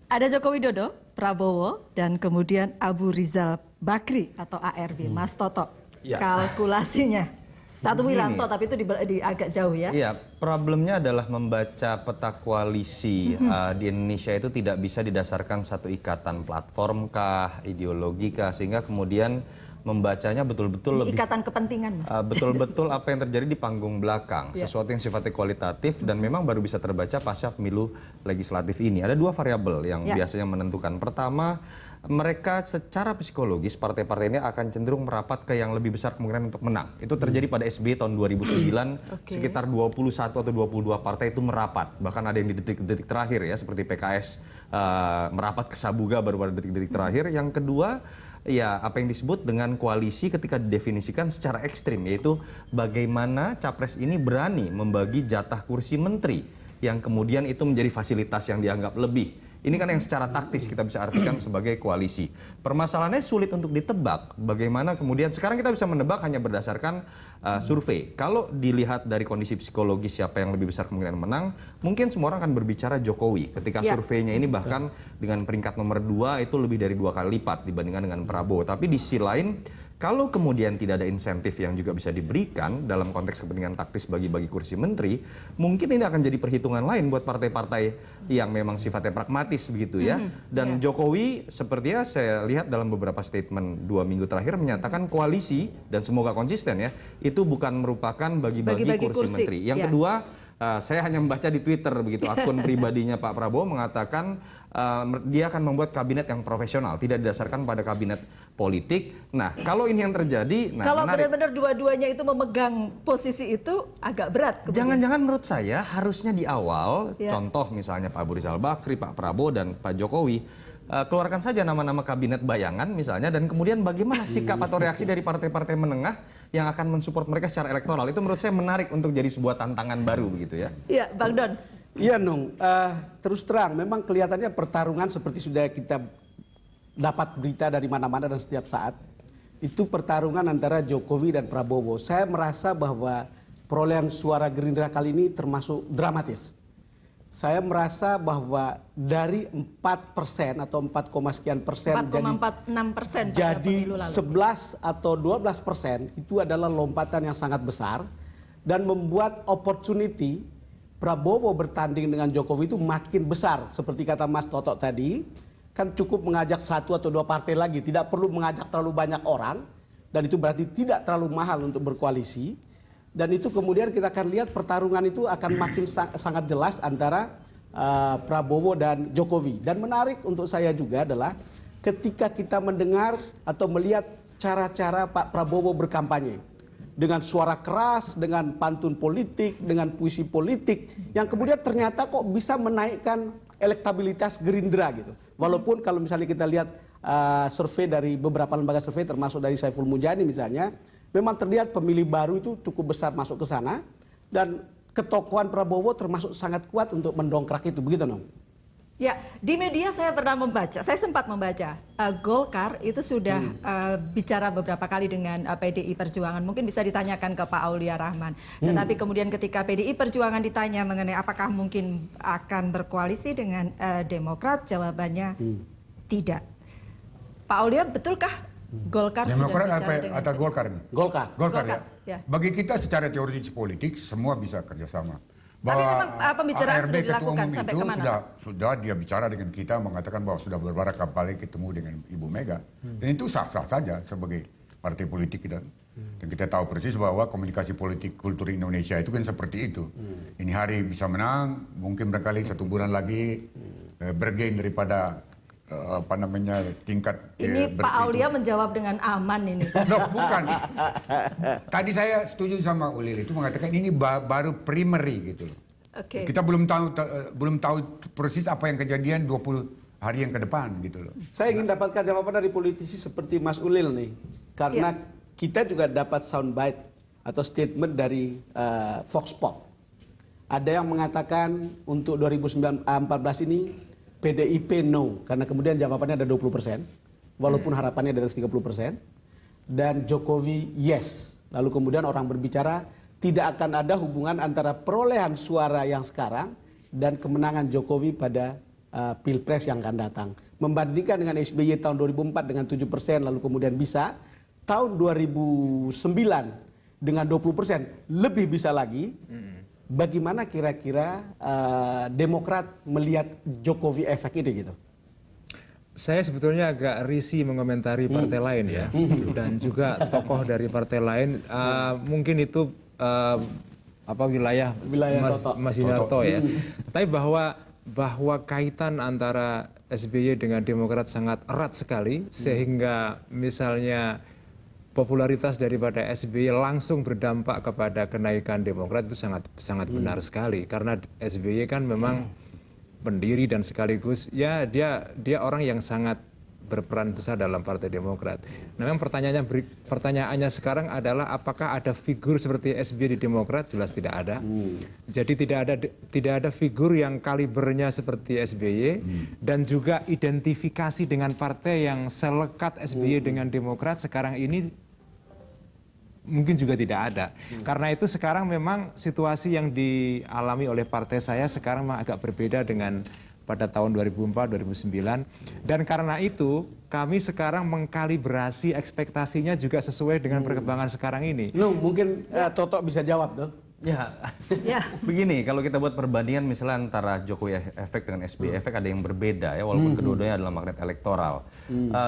Ada Joko Widodo, Prabowo, dan kemudian Abu Rizal Bakri atau ARB. Mas Toto, Ya. kalkulasinya. Satu Wiranto, tapi itu di agak jauh ya. Iya, problemnya adalah membaca peta koalisi di Indonesia itu tidak bisa didasarkan satu ikatan platform kah, ideologi kah, sehingga kemudian membacanya betul-betul lebih Ikatan kepentingan, Mas. betul-betul apa yang terjadi di panggung belakang, sesuatu yang sifatnya kualitatif dan memang baru bisa terbaca pasca pemilu legislatif ini. Ada dua variabel yang biasanya menentukan. Pertama, mereka secara psikologis partai-partai ini akan cenderung merapat ke yang lebih besar kemungkinan untuk menang. Itu terjadi pada SBY tahun 2009, sekitar 21 atau 22 partai itu merapat. Bahkan ada yang di detik-detik terakhir ya, seperti PKS merapat ke Sabuga baru pada detik-detik terakhir. Yang kedua, ya apa yang disebut dengan koalisi ketika didefinisikan secara ekstrim, yaitu bagaimana capres ini berani membagi jatah kursi menteri yang kemudian itu menjadi fasilitas yang dianggap lebih. Ini kan yang secara taktis kita bisa artikan sebagai koalisi. Permasalahannya sulit untuk ditebak. Bagaimana kemudian sekarang kita bisa menebak hanya berdasarkan survei. Kalau dilihat dari kondisi psikologis siapa yang lebih besar kemungkinan menang, mungkin semua orang akan berbicara Jokowi. Ketika surveinya ini bahkan dengan peringkat nomor 2 itu lebih dari 2 kali lipat dibandingkan dengan Prabowo. Tapi di sisi lain, kalau kemudian tidak ada insentif yang juga bisa diberikan dalam konteks kepentingan taktis bagi-bagi kursi menteri, mungkin ini akan jadi perhitungan lain buat partai-partai yang memang sifatnya pragmatis begitu ya. Dan Jokowi sepertinya saya lihat dalam beberapa statement 2 minggu terakhir menyatakan koalisi dan semoga konsisten ya, itu bukan merupakan bagi-bagi kursi menteri. Yang kedua, saya hanya membaca di Twitter begitu, akun pribadinya Pak Prabowo mengatakan dia akan membuat kabinet yang profesional, tidak didasarkan pada kabinet politik. Nah, kalau ini yang terjadi, kalau benar-benar dua-duanya itu memegang posisi itu agak berat. Jangan-jangan menurut saya harusnya di awal, contoh misalnya Pak Abu Rizal Bakri, Pak Prabowo dan Pak Jokowi, keluarkan saja nama-nama kabinet bayangan misalnya, dan kemudian bagaimana sikap atau reaksi dari partai-partai menengah yang akan mensupport mereka secara elektoral. Itu menurut saya menarik untuk jadi sebuah tantangan baru begitu ya. Iya, Bang Don. Iya, Nung. Terus terang, memang kelihatannya pertarungan seperti sudah kita dapat berita dari mana-mana dan setiap saat. Itu pertarungan antara Jokowi dan Prabowo. Saya merasa bahwa perolehan suara Gerindra kali ini termasuk dramatis. Saya merasa bahwa dari 4% atau 4, sekian persen 4,46% jadi 11 atau 12% itu adalah lompatan yang sangat besar dan membuat opportunity Prabowo bertanding dengan Jokowi itu makin besar. Seperti kata Mas Toto tadi, kan cukup mengajak 1 atau 2 partai lagi, tidak perlu mengajak terlalu banyak orang, dan itu berarti tidak terlalu mahal untuk berkoalisi. Dan itu kemudian kita akan lihat pertarungan itu akan makin sangat jelas antara Prabowo dan Jokowi. Dan menarik untuk saya juga adalah ketika kita mendengar atau melihat cara-cara Pak Prabowo berkampanye. Dengan suara keras, dengan pantun politik, dengan puisi politik, yang kemudian ternyata kok bisa menaikkan elektabilitas Gerindra gitu. Walaupun kalau misalnya kita lihat survei dari beberapa lembaga survei termasuk dari Saiful Mujani misalnya, memang terlihat pemilih baru itu cukup besar masuk ke sana dan ketokohan Prabowo termasuk sangat kuat untuk mendongkrak itu, begitu Nong? Ya, di media saya pernah membaca, saya sempat membaca, Golkar itu sudah bicara beberapa kali dengan PDI Perjuangan. Mungkin bisa ditanyakan ke Pak Aulia Rahman. Tetapi kemudian ketika PDI Perjuangan ditanya mengenai apakah mungkin akan berkoalisi dengan Demokrat, jawabannya tidak. Pak Aulia, betulkah Golkar Demokrat sudah bicara dengan atau Golkar ini? Golkar ya. Bagi kita secara teori politik semua bisa kerjasama. Tapi memang pembicaraan ARB sudah Ketua dilakukan Umum sampai itu kemana? sudah dia bicara dengan kita mengatakan bahwa sudah beberapa kali ketemu dengan Ibu Mega. Dan itu sah-sah saja sebagai partai politik kita. Dan kita tahu persis bahwa komunikasi politik kultur Indonesia itu kan seperti itu. Ini hari bisa menang, mungkin barangkali 1 bulan lagi bergain daripada tingkat ini Pak Aulia menjawab dengan aman ini. Loh, bukan. Tadi saya setuju sama Ulil itu mengatakan ini baru primary gitu loh. Kita belum tahu persis apa yang kejadian 20 hari yang ke depan gitu loh. Saya ingin dapatkan jawaban dari politisi seperti Mas Ulil nih, karena kita juga dapat soundbite atau statement dari Vox Pop. Ada yang mengatakan untuk 2014 ini PDIP no, karena kemudian jawabannya ada 20%, walaupun harapannya di atas 30%, dan Jokowi yes. Lalu kemudian orang berbicara tidak akan ada hubungan antara perolehan suara yang sekarang dan kemenangan Jokowi pada Pilpres yang akan datang. Membandingkan dengan SBY tahun 2004 dengan 7%, lalu kemudian bisa tahun 2009 dengan 20%, lebih bisa lagi. Bagaimana kira-kira Demokrat melihat Jokowi efek ini gitu? Saya sebetulnya agak risih mengomentari partai lain ya, dan juga tokoh dari partai lain. Mungkin itu wilayah Mas Yunarto ya. Tapi bahwa kaitan antara SBY dengan Demokrat sangat erat sekali, sehingga misalnya popularitas daripada SBY langsung berdampak kepada kenaikan Demokrat itu sangat benar sekali, karena SBY kan memang pendiri dan sekaligus ya dia orang yang sangat berperan besar dalam Partai Demokrat. Nah, memang pertanyaannya sekarang adalah apakah ada figur seperti SBY di Demokrat? Jelas tidak ada. Jadi tidak ada figur yang kalibernya seperti SBY, dan juga identifikasi dengan partai yang selekat SBY dengan Demokrat sekarang ini mungkin juga tidak ada. Karena itu sekarang memang situasi yang dialami oleh partai saya sekarang memang agak berbeda dengan pada tahun 2004, 2009. Dan karena itu kami sekarang mengkalibrasi ekspektasinya juga sesuai dengan perkembangan sekarang ini. Mungkin Toto bisa jawab tuh. Ya, begini, kalau kita buat perbandingan misalnya antara Jokowi efek dengan SBY efek ada yang berbeda ya, walaupun kedua-duanya adalah magnet elektoral.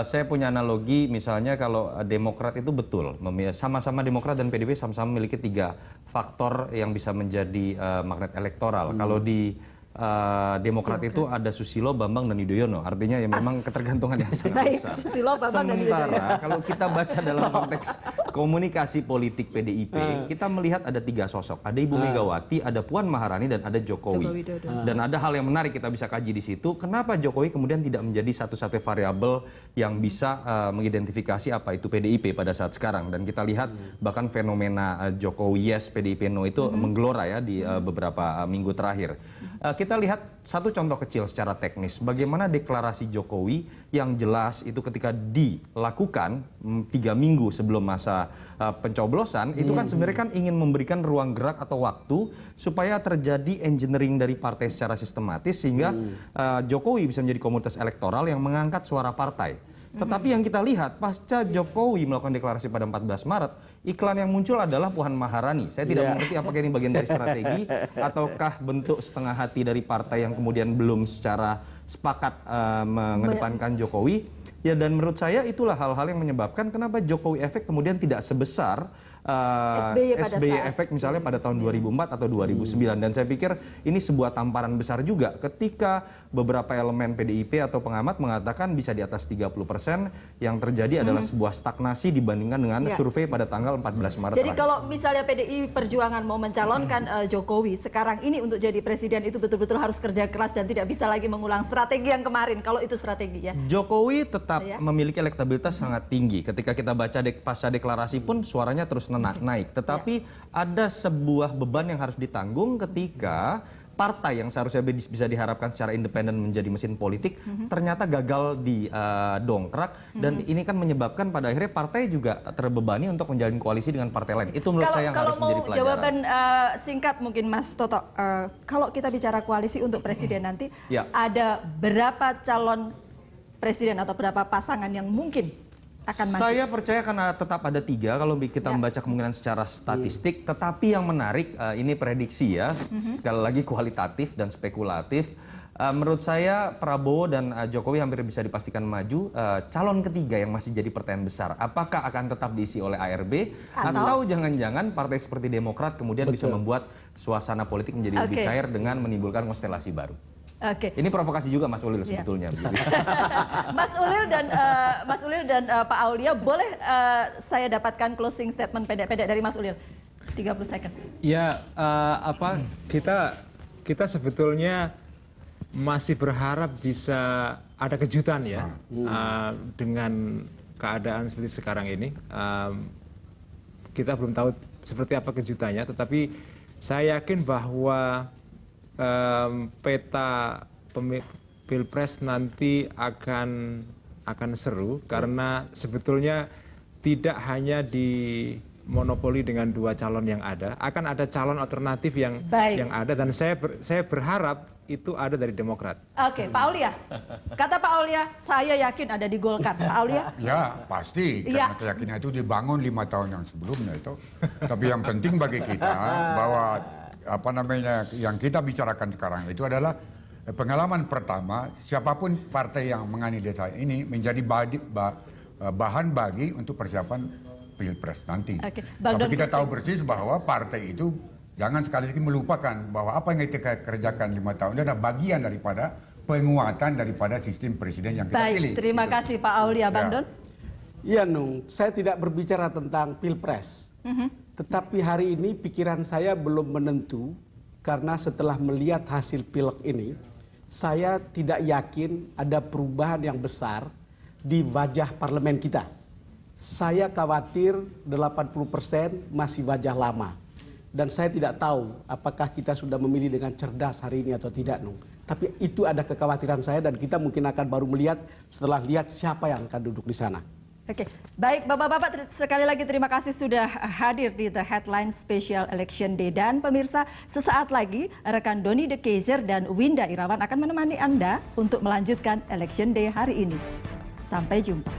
Saya punya analogi misalnya kalau Demokrat itu betul, sama-sama Demokrat dan PDIP sama-sama memiliki 3 faktor yang bisa menjadi magnet elektoral. Kalau di Demokrat itu ada Susilo, Bambang, dan Yudhoyono. Artinya ya memang ketergantungan yang sangat besar. Susilo, Bambang, dan Yudhoyono. Sementara kalau kita baca dalam konteks komunikasi politik PDIP, kita melihat ada 3 sosok. Ada Ibu Megawati, ada Puan Maharani, dan ada Jokowi. Dan ada hal yang menarik kita bisa kaji di situ. Kenapa Jokowi kemudian tidak menjadi satu-satunya variabel yang bisa mengidentifikasi apa itu PDIP pada saat sekarang. Dan kita lihat bahkan fenomena Jokowi yes, PDIP no itu menggelora ya di beberapa minggu terakhir. Kita lihat satu contoh kecil secara teknis, bagaimana deklarasi Jokowi yang jelas itu ketika dilakukan 3 minggu sebelum masa pencoblosan, itu kan sebenarnya kan ingin memberikan ruang gerak atau waktu supaya terjadi engineering dari partai secara sistematis, sehingga Jokowi bisa menjadi komunitas elektoral yang mengangkat suara partai. Tetapi yang kita lihat, pasca Jokowi melakukan deklarasi pada 14 Maret, iklan yang muncul adalah Puan Maharani. Saya tidak mengerti apakah ini bagian dari strategi, ataukah bentuk setengah hati dari partai yang kemudian belum secara sepakat mengedepankan Jokowi. Ya, dan menurut saya itulah hal-hal yang menyebabkan kenapa Jokowi efek kemudian tidak sebesar SBY efek misalnya pada tahun 2004 atau 2009. Dan saya pikir ini sebuah tamparan besar juga ketika beberapa elemen PDIP atau pengamat mengatakan bisa di atas 30%, yang terjadi adalah sebuah stagnasi dibandingkan dengan survei pada tanggal 14 Maret. Jadi kalau misalnya PDI Perjuangan mau mencalonkan Jokowi sekarang ini untuk jadi presiden, itu betul-betul harus kerja keras dan tidak bisa lagi mengulang strategi yang kemarin, kalau itu strategi ya. Jokowi tetap memiliki elektabilitas sangat tinggi. Ketika kita baca pasca deklarasi pun suaranya terus naik. Tetapi ada sebuah beban yang harus ditanggung ketika partai yang seharusnya bisa diharapkan secara independen menjadi mesin politik ternyata gagal didongkrak, dan ini kan menyebabkan pada akhirnya partai juga terbebani untuk menjalin koalisi dengan partai lain. Itu menurut saya yang harus menjadi pelajaran. Kalau mau jawaban singkat mungkin Mas Toto, kalau kita bicara koalisi untuk presiden nanti, ada berapa calon presiden atau berapa pasangan yang mungkin akan maju? Saya percaya karena tetap ada 3 kalau kita membaca kemungkinan secara statistik. Tetapi yang menarik, ini prediksi ya, sekali lagi kualitatif dan spekulatif. Menurut saya Prabowo dan Jokowi hampir bisa dipastikan maju. Calon ketiga yang masih jadi pertanyaan besar, apakah akan tetap diisi oleh ARB atau jangan-jangan partai seperti Demokrat kemudian bisa membuat suasana politik menjadi lebih cair dengan menimbulkan konstelasi baru. Ini provokasi juga Mas Ulil sebetulnya. Mas Ulil dan Pak Aulia, boleh saya dapatkan closing statement pendek-pendek dari Mas Ulil? 30 second. Ya, kita sebetulnya masih berharap bisa ada kejutan ya dengan keadaan seperti sekarang ini. Kita belum tahu seperti apa kejutannya, tetapi saya yakin bahwa peta Pilpres nanti akan seru, karena sebetulnya tidak hanya dimonopoli dengan 2 calon yang ada, akan ada calon alternatif yang ada, dan saya berharap itu ada dari Demokrat. Oke, Pak Aulia. Kata Pak Aulia, saya yakin ada di Golkar. Pak Aulia? Ya, pasti. Karena keyakinan itu dibangun 5 tahun yang sebelumnya itu. Tapi yang penting bagi kita bahwa yang kita bicarakan sekarang itu adalah pengalaman pertama siapapun partai yang menganiaya saya ini menjadi bahan bagi untuk persiapan Pilpres nanti. Oke, Tapi kita tahu persis bahwa partai itu jangan sekali-sekali melupakan bahwa apa yang kita kerjakan 5 tahun itu adalah bagian daripada penguatan daripada sistem presiden yang kita pilih. Baik, terima kasih Pak Aulia. Bang Don? Iya, Nung. Saya tidak berbicara tentang Pilpres. Tetapi hari ini pikiran saya belum menentu karena setelah melihat hasil pilek ini, saya tidak yakin ada perubahan yang besar di wajah parlemen kita. Saya khawatir 80% masih wajah lama. Dan saya tidak tahu apakah kita sudah memilih dengan cerdas hari ini atau tidak, Nung. Tapi itu ada kekhawatiran saya dan kita mungkin akan baru melihat setelah lihat siapa yang akan duduk di sana. Oke, baik Bapak-Bapak, sekali lagi terima kasih sudah hadir di The Headline Special Election Day. Dan pemirsa, sesaat lagi rekan Doni De Keizer dan Winda Irawan akan menemani Anda untuk melanjutkan Election Day hari ini. Sampai jumpa.